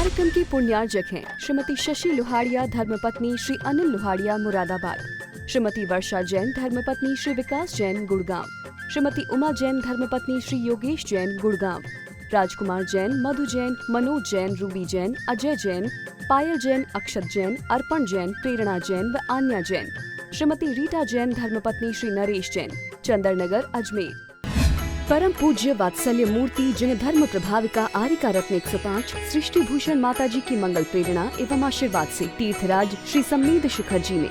कार्यक्रम की पुण्यार्जक हैं श्रीमती शशि लोहाड़िया धर्मपत्नी श्री अनिल लोहाड़िया मुरादाबाद, श्रीमती वर्षा जैन धर्मपत्नी श्री विकास जैन गुड़गांव, श्रीमती उमा जैन धर्मपत्नी श्री योगेश जैन गुड़गांव, राजकुमार जैन, मधु जैन, मनोज जैन, रूबी जैन, अजय जैन, पायल जैन, अक्षत जैन, अर्पण जैन, प्रेरणा जैन व आन्या जैन, श्रीमती रीटा जैन धर्मपत्नी श्री नरेश जैन, चंदरनगर अजमेर। परम पूज्य वात्सल्य मूर्ति जिन धर्म प्रभाविका आरिका रत्न 105 सृष्टि भूषण माता जी की मंगल प्रेरणा एवं आशीर्वाद से तीर्थराज श्री सम्मेद शिखर जी में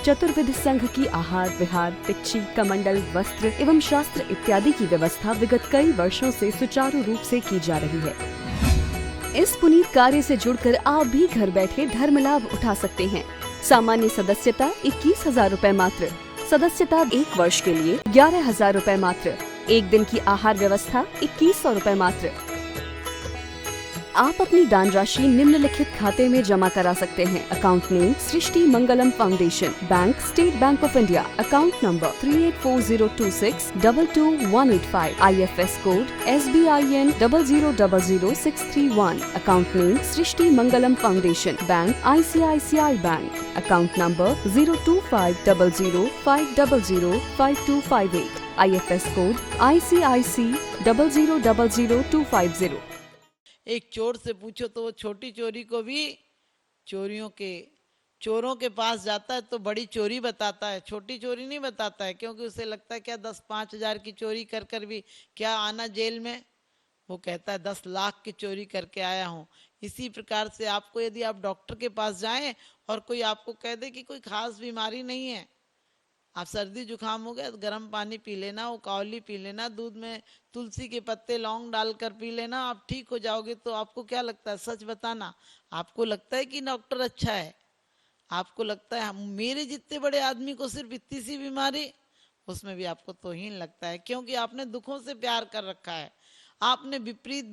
चतुर्विध संघ की आहार विहार, पिच्छी, कमंडल, वस्त्र एवं शास्त्र इत्यादि की व्यवस्था विगत कई वर्षों से सुचारू रूप से की जा रही है। इस पुनीत कार्य से जुड़कर आप भी घर बैठे धर्म लाभ उठा सकते हैं। सामान्य सदस्यता 21,000 रूपए मात्र, सदस्यता 1 वर्ष के लिए 11,000 रूपए मात्र, एक दिन की आहार व्यवस्था 2100 रूपए मात्र। आप अपनी दान राशि निम्नलिखित खाते में जमा करा सकते हैं। Account name Srishti Mangalam foundation, bank state bank of India, account number 384026222185, IFS code SBIN 0000631, account name Srishti Mangalam foundation, bank ICICI bank, account number 0250050052258, IFS code ICIC 0000250। एक चोर से पूछो तो वो छोटी चोरी को भी चोरों के पास जाता है तो बड़ी चोरी बताता है, छोटी चोरी नहीं बताता है, क्योंकि उसे लगता है क्या 10-5 हजार की चोरी कर कर भी क्या आना जेल में। वो कहता है 10 लाख की चोरी करके आया हूँ। इसी प्रकार से आपको, यदि आप डॉक्टर के पास जाएं और कोई आपको कह दे कि कोई खास बीमारी नहीं है, आप सर्दी जुकाम हो गया तो गर्म पानी पी लेना, वो कावली पी लेना, दूध में तुलसी के पत्ते लौंग डालकर पी लेना, आप ठीक हो जाओगे, तो आपको क्या लगता है? सच बताना, आपको लगता है कि डॉक्टर अच्छा है? आपको लगता है मेरे जितने बड़े आदमी को सिर्फ इतनी सी बीमारी? उसमें भी आपको तौहीन लगता है, क्योंकि आपने दुखों से प्यार कर रखा है, आपने विपरीत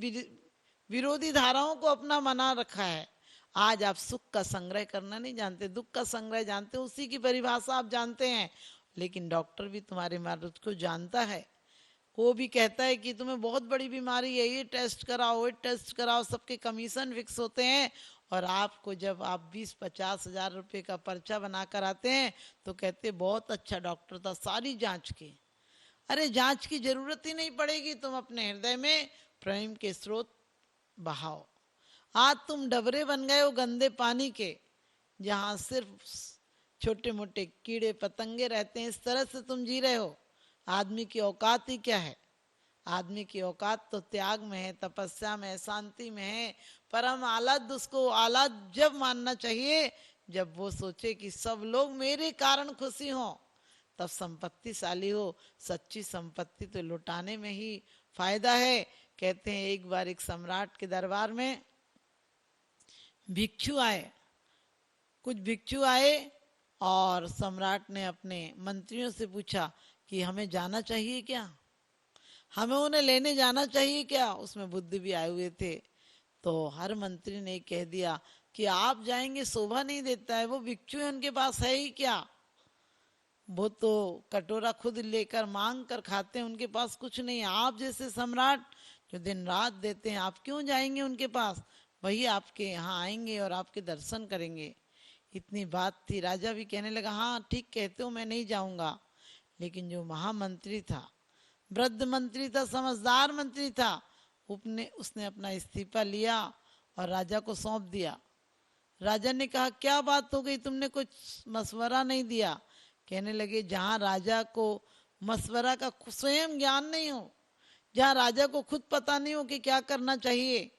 विरोधी धाराओं को अपना मना रखा है। आज आप सुख का संग्रह करना नहीं जानते, दुख का संग्रह जानते, उसी की परिभाषा आप जानते हैं। लेकिन डॉक्टर भी तुम्हारे मर्ज को जानता है। वो भी कहता है कि तुम्हें बहुत बड़ी बीमारी है, ये टेस्ट कराओ, वो टेस्ट कराओ, सबके कमीशन फिक्स होते हैं। और आपको जब आप 20-50 हजार रुपये का पर्चा बनाकर आते हैं तो कहते बहुत अच्छा डॉक्टर था, सारी जांच की। अरे जांच की जरूरत ही नहीं पड़ेगी, तुम अपने हृदय में प्रेम के स्रोत बहाओ। आज तुम डबरे बन गए हो गंदे पानी के, जहां सिर्फ छोटे मोटे कीड़े पतंगे रहते हैं, इस तरह से तुम जी रहे हो। आदमी की औकात ही क्या है? आदमी की औकात तो त्याग में है, तपस्या में है, शांति में है। परम आलाद उसको आलाद जब मानना चाहिए जब वो सोचे कि सब लोग मेरे कारण खुशी हो, तब संपत्तिशाली हो। सच्ची संपत्ति तो लुटाने में ही फायदा है। कहते हैं एक बार एक सम्राट के दरबार में भिक्षु आए, कुछ भिक्षु आए और सम्राट ने अपने मंत्रियों से पूछा कि हमें जाना चाहिए क्या, हमें उन्हें लेने जाना चाहिए क्या। उसमें बुद्ध भी आए हुए थे। तो हर मंत्री ने कह दिया कि आप जाएंगे शोभा नहीं देता है, वो भिक्षु है, उनके पास है ही क्या, वो तो कटोरा खुद लेकर मांग कर खाते हैं, उनके पास कुछ नहीं है। आप जैसे सम्राट जो दिन रात देते हैं, आप क्यों जाएंगे उनके पास? वही आपके यहाँ आएंगे और आपके दर्शन करेंगे। इतनी बात थी, राजा भी कहने लगा हाँ ठीक कहते हो, मैं नहीं जाऊंगा। लेकिन जो महामंत्री था, वृद्ध मंत्री था, समझदार मंत्री था, उसने अपना इस्तीफा लिया और राजा को सौंप दिया। राजा ने कहा क्या बात हो गई, तुमने कुछ मशवरा नहीं दिया? कहने लगे जहां राजा को मशवरा का स्वयं ज्ञान नहीं हो, जहां राजा को खुद पता नहीं हो कि क्या करना चाहिए,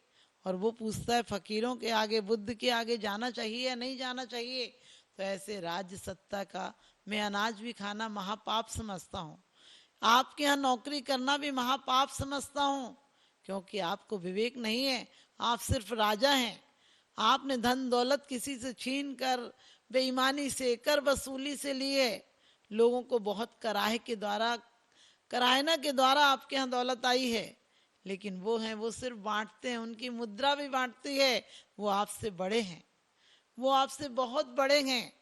और वो पूछता है फकीरों के आगे, बुद्ध के आगे जाना चाहिए या नहीं जाना चाहिए, तो ऐसे राज्य सत्ता का मैं अनाज भी खाना महापाप समझता हूँ। आपके यहाँ नौकरी करना भी महापाप समझता हूँ, क्योंकि आपको विवेक नहीं है, आप सिर्फ राजा हैं। आपने धन दौलत किसी से छीन कर, बेईमानी से, कर वसूली से लिए, लोगों को बहुत कराहना के द्वारा आपके यहाँ दौलत आई है। लेकिन वो हैं, वो सिर्फ बांटते हैं, उनकी मुद्रा भी बांटती है। वो आपसे बड़े हैं, वो आपसे बहुत बड़े हैं।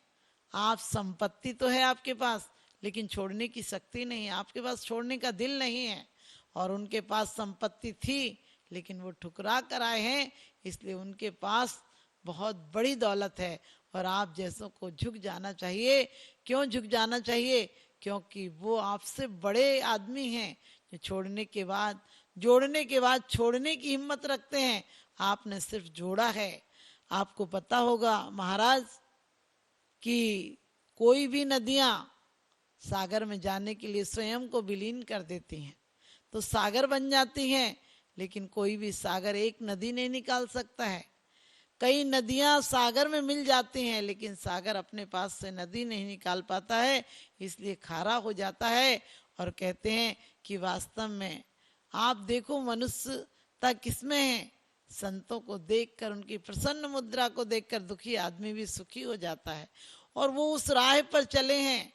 आप संपत्ति तो है आपके पास, लेकिन छोड़ने की शक्ति नहीं है, आपके पास छोड़ने का दिल नहीं है। और उनके पास संपत्ति थी, लेकिन वो ठुकरा कर आए हैं, इसलिए उनके पास बहुत बड़ी दौलत है। और आप जैसों को झुक जाना चाहिए। क्यों झुक जाना चाहिए? क्योंकि वो आपसे बड़े आदमी हैं, जो जोड़ने के बाद छोड़ने की हिम्मत रखते हैं। आपने सिर्फ जोड़ा है। आपको पता होगा महाराज कि कोई भी नदियां सागर में जाने के लिए स्वयं को विलीन कर देती हैं तो सागर बन जाती हैं, लेकिन कोई भी सागर एक नदी नहीं निकाल सकता है। कई नदियां सागर में मिल जाती हैं, लेकिन सागर अपने पास से नदी नहीं निकाल पाता है, इसलिए खारा हो जाता है। और कहते हैं कि वास्तव में आप देखो मनुष्यता किसमें है। संतों को देखकर, उनकी प्रसन्न मुद्रा को देखकर दुखी आदमी भी सुखी हो जाता है। और वो उस राह पर चले हैं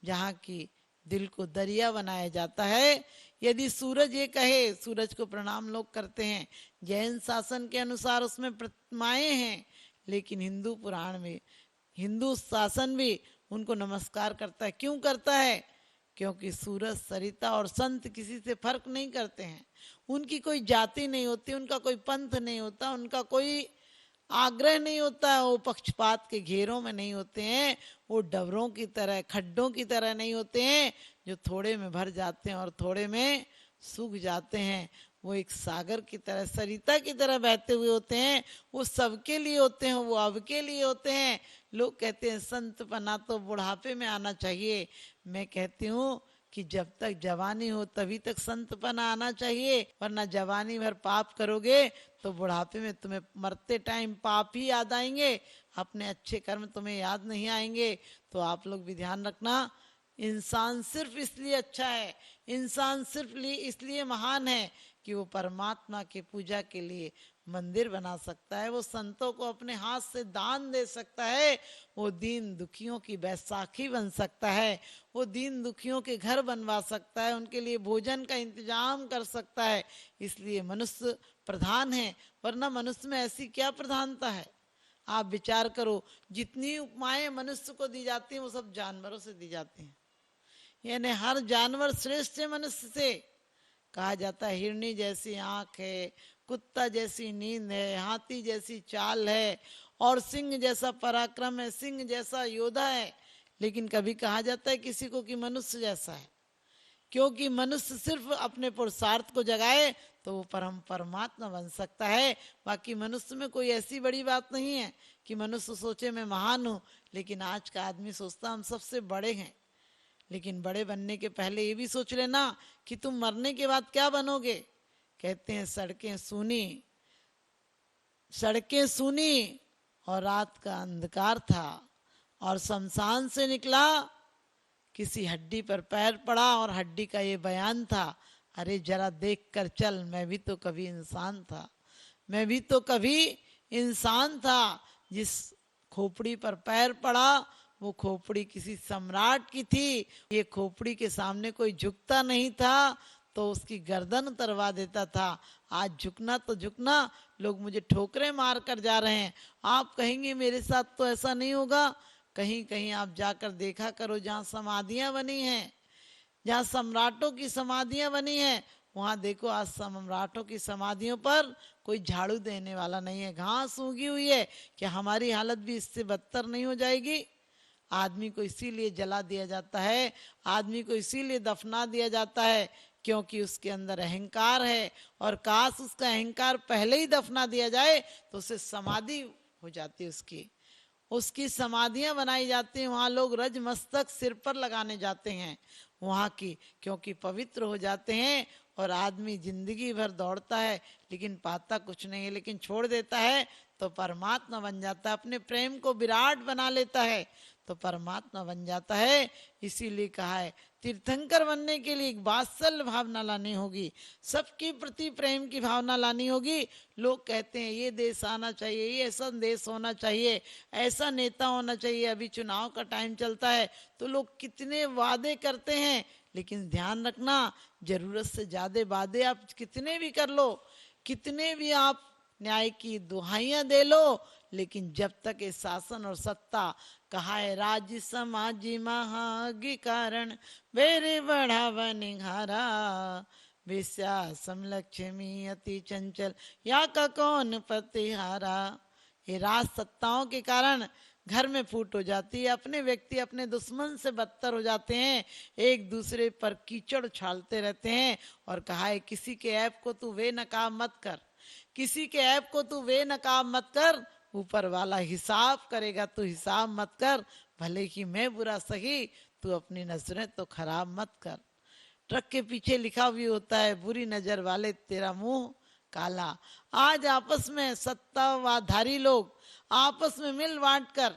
जहाँ की दिल को दरिया बनाया जाता है। यदि सूरज ये कहे, सूरज को प्रणाम लोग करते हैं, जैन शासन के अनुसार उसमें प्रतिमाएं हैं, लेकिन हिंदू पुराण में हिंदू शासन भी उनको नमस्कार करता है। क्यों करता है? क्योंकि सूरज, सरिता और संत किसी से फर्क नहीं करते हैं। उनकी कोई जाति नहीं होती, उनका कोई पंथ नहीं होता, उनका कोई आग्रह नहीं होता है। वो पक्षपात के घेरों में नहीं होते हैं। वो डबरों की तरह, खड्डों की तरह नहीं होते हैं जो थोड़े में भर जाते हैं और थोड़े में सूख जाते हैं। वो एक सागर की तरह, सरिता की तरह बहते हुए होते हैं। वो सबके लिए होते हैं, वो अब के लिए होते हैं। लोग कहते हैं संत पना तो बुढ़ापे में आना चाहिए। मैं कहती हूँ कि जब तक जवानी हो तभी तक संतपना आना चाहिए, वरना जवानी भर पाप करोगे तो बुढ़ापे में तुम्हें मरते टाइम पाप ही याद आएंगे, अपने अच्छे कर्म तुम्हें याद नहीं आएंगे। तो आप लोग भी ध्यान रखना, इंसान सिर्फ इसलिए अच्छा है, इंसान सिर्फ इसलिए महान है कि वो परमात्मा की पूजा के लिए मंदिर बना सकता है, वो संतों को अपने हाथ से दान दे सकता है, वो दीन दुखियों की बैसाखी बन सकता है, वो दीन दुखियों के घर बनवा सकता है, उनके लिए भोजन का इंतजाम कर सकता है। इसलिए मनुष्य प्रधान है, वरना मनुष्य में ऐसी क्या प्रधानता है? आप विचार करो, जितनी उपमाएं मनुष्य को दी जाती हैं वो सब जानवरों से दी जाती हैं। यानी हर जानवर श्रेष्ठ है मनुष्य से। कहा जाता है हिरनी जैसी आंख है, कुत्ता जैसी नींद है, हाथी जैसी चाल है और सिंह जैसा पराक्रम है, सिंह जैसा योद्धा है। लेकिन कभी कहा जाता है किसी को कि मनुष्य जैसा है, क्योंकि मनुष्य सिर्फ अपने पुरुषार्थ को जगाए तो वो परमात्मा बन सकता है। बाकी मनुष्य में कोई ऐसी बड़ी बात नहीं है कि मनुष्य सोचे मैं महान हूं। लेकिन आज का आदमी सोचता हम सबसे बड़े हैं। लेकिन बड़े बनने के पहले ये भी सोच लेना कि तुम मरने के बाद क्या बनोगे। कहते हैं सड़कें सूनी और रात का अंधकार था और शमशान से निकला, किसी हड्डी पर पैर पड़ा और हड्डी का ये बयान था, अरे जरा देख कर चल, मैं भी तो कभी इंसान था, मैं भी तो कभी इंसान था। जिस खोपड़ी पर पैर पड़ा वो खोपड़ी किसी सम्राट की थी। ये खोपड़ी के सामने कोई झुकता नहीं था तो उसकी गर्दन उतरवा देता था। आज झुकना तो झुकना, लोग मुझे ठोकरें मार कर जा रहे हैं। आप कहेंगे मेरे साथ तो ऐसा नहीं होगा। कहीं कहीं आप जाकर देखा करो, जहाँ समाधियां बनी हैं, जहाँ सम्राटों की समाधियां बनी हैं, वहां देखो आज सम्राटों की समाधियों पर कोई झाड़ू देने वाला नहीं है, घास उगी हुई है। क्या हमारी हालत भी इससे बदतर नहीं हो जाएगी? आदमी को इसीलिए जला दिया जाता है, आदमी को इसीलिए दफना दिया जाता है क्योंकि उसके अंदर अहंकार है। और काश उसका अहंकार पहले ही दफना दिया जाए तो उसे समाधि हो जाती, उसकी समाधियां बनाई जाती हैं। वहां लोग रज मस्तक सिर पर लगाने जाते हैं वहां की, क्योंकि पवित्र हो जाते हैं। और आदमी जिंदगी भर दौड़ता है लेकिन पाता कुछ नहीं है, लेकिन छोड़ देता है तो परमात्मा बन जाता है, अपने प्रेम को विराट बना लेता है तो परमात्मा बन जाता है। इसीलिए कहा है तीर्थंकर बनने के लिए एक वात्सल्य भावना लानी होगी, सबके प्रति प्रेम की भावना लानी होगी। लोग कहते हैं ये देश आना चाहिए, ये ऐसा देश होना चाहिए, ऐसा नेता होना चाहिए। अभी चुनाव का टाइम चलता है तो लोग कितने वादे करते हैं, लेकिन ध्यान रखना जरूरत से ज्यादा वादे आप कितने भी कर लो, कितने भी आप न्याय की दुहाइयां दे लो, लेकिन जब तक ये शासन और सत्ता, कहा है राज्य समाजी महागी कारण बेरे बढ़ावा निघारा, वेश्या समलक्ष्मी अति चंचल या का कौन प्रतिहारा। ये राज सत्ताओं के कारण घर में फूट हो जाती है, अपने व्यक्ति अपने दुश्मन से बदतर हो जाते हैं, एक दूसरे पर कीचड़ उछालते रहते हैं। और कहा है किसी के ऐप को तू वे नकाब मत कर, किसी के ऐप को तू वे नकाब मत कर, ऊपर वाला हिसाब करेगा, तू हिसाब मत कर। भले ही मैं बुरा सही, तू अपनी नजरें तो खराब मत कर। ट्रक के पीछे लिखा भी होता है बुरी नजर वाले तेरा मुंह काला। आज आपस में सत्ताधारी लोग आपस में मिल बांट कर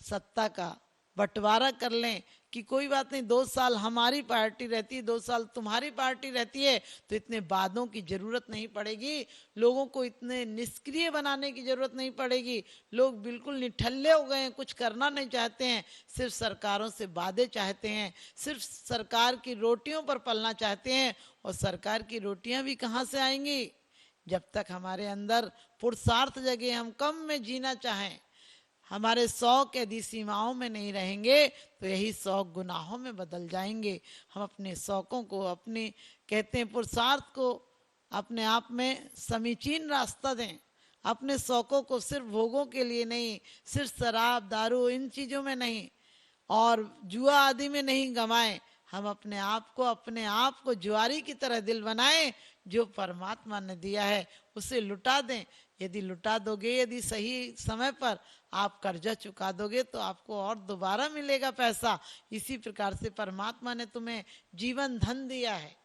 सत्ता का बंटवारा कर लें कि कोई बात नहीं, 2 साल हमारी पार्टी रहती है, 2 साल तुम्हारी पार्टी रहती है, तो इतने वादों की जरूरत नहीं पड़ेगी, लोगों को इतने निष्क्रिय बनाने की जरूरत नहीं पड़ेगी। लोग बिल्कुल निठल्ले हो गए हैं, कुछ करना नहीं चाहते हैं, सिर्फ सरकारों से वादे चाहते हैं, सिर्फ सरकार की रोटियों पर पलना चाहते हैं। और सरकार की रोटियां भी कहाँ से आएंगी जब तक हमारे अंदर पुरुषार्थ जगे, हम कम में जीना चाहें, हमारे शौक यदि सीमाओं में नहीं रहेंगे तो यही शौक गुनाहों में बदल जाएंगे। हम अपने शौकों को, अपने कहते हैं पुरुषार्थ को अपने आप में समीचीन रास्ता दें। अपने शौकों को सिर्फ भोगों के लिए नहीं, सिर्फ शराब दारू इन चीजों में नहीं और जुआ आदि में नहीं गंवाएं। हम अपने आप को जुआरी की तरह दिल बनाएं, जो परमात्मा ने दिया है उसे लुटा दें। यदि लुटा दोगे, यदि सही समय पर आप कर्जा चुका दोगे तो आपको और दोबारा मिलेगा पैसा। इसी प्रकार से परमात्मा ने तुम्हें जीवन धन दिया है,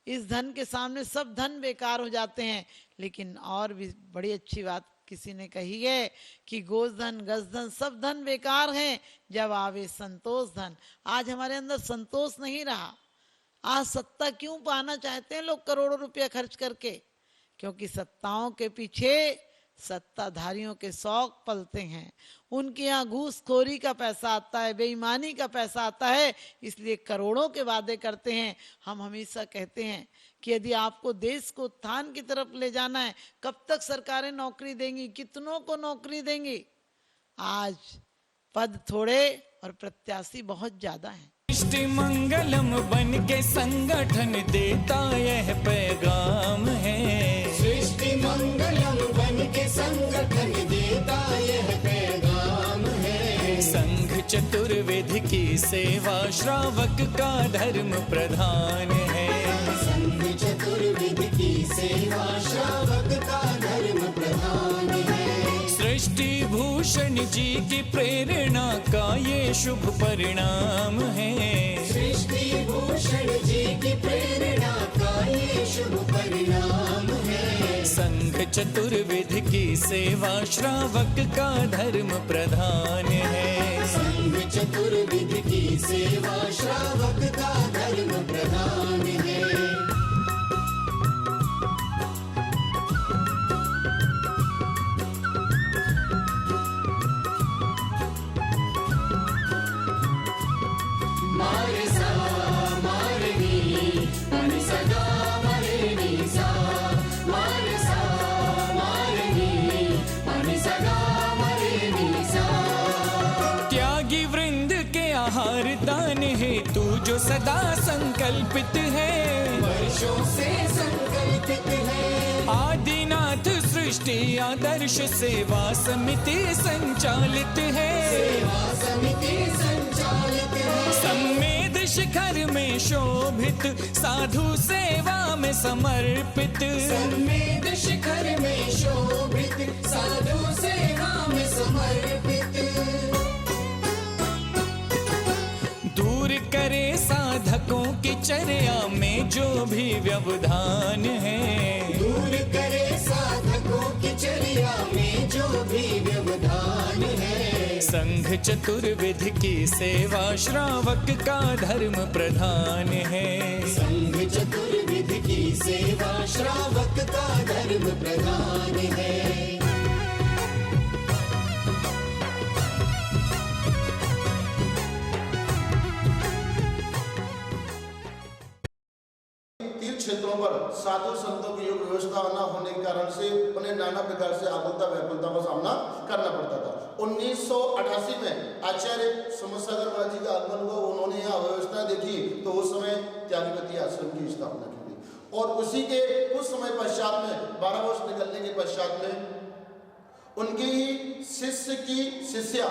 इस धन के सामने सब धन बेकार हो जाते हैं। लेकिन और भी बड़ी अच्छी बात किसी ने कही है कि गोधन गजधन सब धन बेकार हैं जब आवे संतोष धन। आज हमारे अंदर संतोष नहीं रहा। आज सत्ता क्यों पाना चाहते हैं लोग करोड़ों रुपया खर्च करके? क्योंकि सत्ताओं के पीछे सत्ताधारियों के शौक पलते हैं, उनके यहाँ घूसखोरी का पैसा आता है, बेईमानी का पैसा आता है, इसलिए करोड़ों के वादे करते हैं। हम हमेशा कहते हैं कि यदि आपको देश को उत्थान की तरफ ले जाना है, कब तक सरकारें नौकरी देंगी, कितनों को नौकरी देंगी? आज पद थोड़े और प्रत्याशी बहुत ज्यादा हैं। सृष्टि मंगलम बन के संगठन देता यह पैगाम है, सृष्टि मंगलम बन के संगठन देता यह पैगाम है। संघ चतुर्वेद की सेवा श्रावक का धर्म प्रधान है, संघ चतुर्वेद की सेवा श्रावक का धर्म प्रधान है। सृष्टि भूषण जी की प्रेरणा का ये शुभ परिणाम है, सृष्टि भूषण जी की प्रेरणा का ये शुभ परिणाम है। संघ चतुर्वेद की सेवा श्रावक का धर्म प्रधान है, संघ चतुर्वेद की सेवा श्रावक का धर्म प्रधान है। मारे सा मारे नी मनि सगा मरे नी सा, मारे सा मारे नी मनि सगा मरे नी सा। त्यागी वृंद के आहार दान है तू जो सदा संकल्पित है, वर्षों से संकल्पित है। आदिनाथ सृष्टि आदर्श सेवा समिति संचालित है, सेवा समिति संचालित है। संवेद शिखर में शोभित साधु सेवा में समर्पित, संवेद शिखर में शोभित साधु सेवा में समर्पित। दूर करे साधकों की चर्या में जो भी व्यवधान है, दूर करे साधकों की चर्या में जो भी व्यवधान है। संघ चतुर्विध की सेवा श्रावक का धर्म प्रधान है, संघ चतुर्विध की सेवा श्रावक का धर्म प्रधान है। क्षेत्रों पर साधु संतों की योग व्यवस्था न होने के कारण से उन्हें नाना प्रकार से आकुलता व्याकुलता का सामना करना पड़ता था। 1988 में आचार्य समसागर महाराज जी का आगमन हुआ, उन्होंने यहाँ व्यवस्था देखी तो उस समय त्यागपति आश्रम की स्थापना की गई। और उसी के कुछ समय पश्चात में 12 वर्ष निकलने के पश्चात में उनकी ही शिष्य की शिष्या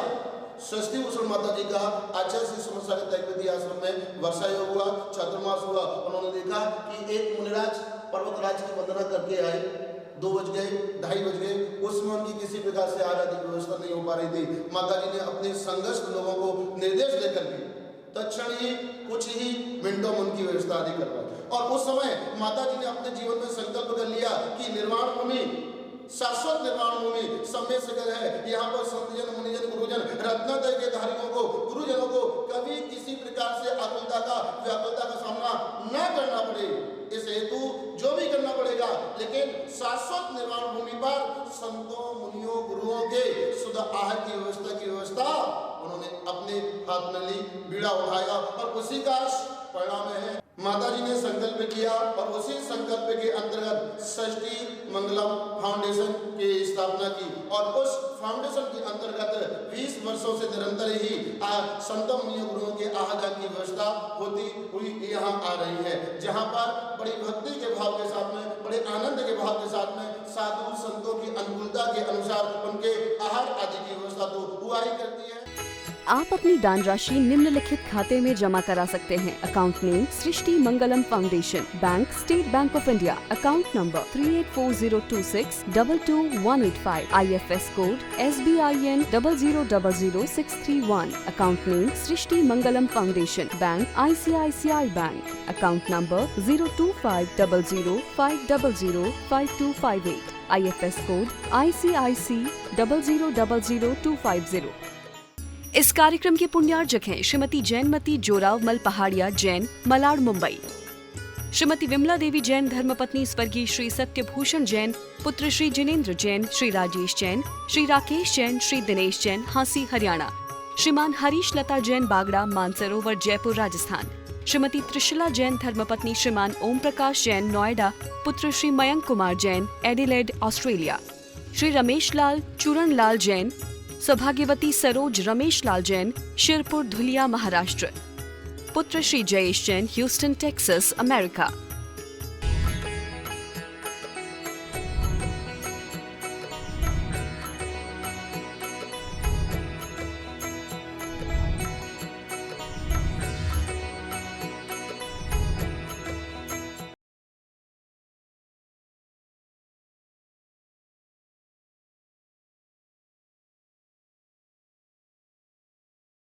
षष्ठी भूषण माता जी का आचार्य श्री सुमसागर तैकविधि आश्रम में वर्षा योग हुआ, चातुर्मास हुआ। उन्होंने देखा कि एक मुनिराज पर्वतराज की वंदना करके आए, 2 बज गए, 2:30 बज गए, उसमें उनकी किसी प्रकार से आराध्य की व्यवस्था नहीं हो पा रही थी। माता जी ने अपने संघर्ष लोगों को निर्देश देकर के तत्क्षण ही कुछ ही मिनटों में उनकी व्यवस्था आदि करवाई। और उस समय माता जी ने अपने जीवन में संकल्प कर लिया कि निर्वाण भूमि, शाश्वत निर्वाण भूमि समय सगर है। यहाँ पर संतजन, मुनिजन, गुरुजन, रत्नोदय के धारियों को, गुरुजनों को कभी किसी प्रकार से आकुलता का, व्याकुलता का सामना न करना पड़े, इस हेतु जो भी करना पड़ेगा, लेकिन शाश्वत निर्वाण भूमि पर संतों, मुनियों, गुरुओं के शुद्ध आहार की व्यवस्था उन्होंने अपने हाथ में ली, बीड़ा उठाया और उसी का परिणाम है माता जी ने संकल्प किया। और उसी संकल्प के अंतर्गत षष्ठी मंगलम फाउंडेशन की स्थापना की और उस फाउंडेशन के अंतर्गत 20 वर्षों से निरंतर ही संतों, मुनियों, गुरुओं के आहार की व्यवस्था होती हुई यहाँ आ रही है, जहाँ पर बड़ी भक्ति के भाव के साथ में, बड़े आनंद के भाव के साथ में साधु संतों की अनुकूलता के अनुसार उनके आहार आदि की व्यवस्था तो हुआ ही करती है। आप अपनी दान राशि निम्नलिखित खाते में जमा करा सकते हैं। Account name Srishti Mangalam foundation, bank state bank of India, account number 384026222185, IFS code SBIN 0000631, account name Srishti Mangalam foundation, bank ICICI bank, account number 02500500528, IFS code ICIC 0000250। इस कार्यक्रम के पुण्यार्जक हैं श्रीमती जैनमती जोरावमल पहाड़िया जैन, मलाड, मुंबई। श्रीमती विमला देवी जैन धर्मपत्नी स्वर्गीय श्री सत्यभूषण जैन, पुत्र श्री जिनेन्द्र जैन, श्री राजेश जैन, श्री राकेश जैन, श्री दिनेश जैन, हांसी, हरियाणा। श्रीमान हरीश लता जैन बागड़ा, मानसरोवर, जयपुर, राजस्थान। श्रीमती त्रिशला जैन धर्मपत्नी श्रीमान ओम प्रकाश जैन, नोएडा, पुत्र श्री मयंक कुमार जैन, एडिलेड, ऑस्ट्रेलिया। श्री रमेश लाल चूरण लाल जैन, सौभाग्यवती सरोज रमेश लाल जैन, शिरपुर, धुलिया, महाराष्ट्र, पुत्र Shri Jayesh Jain, Houston, Texas, America.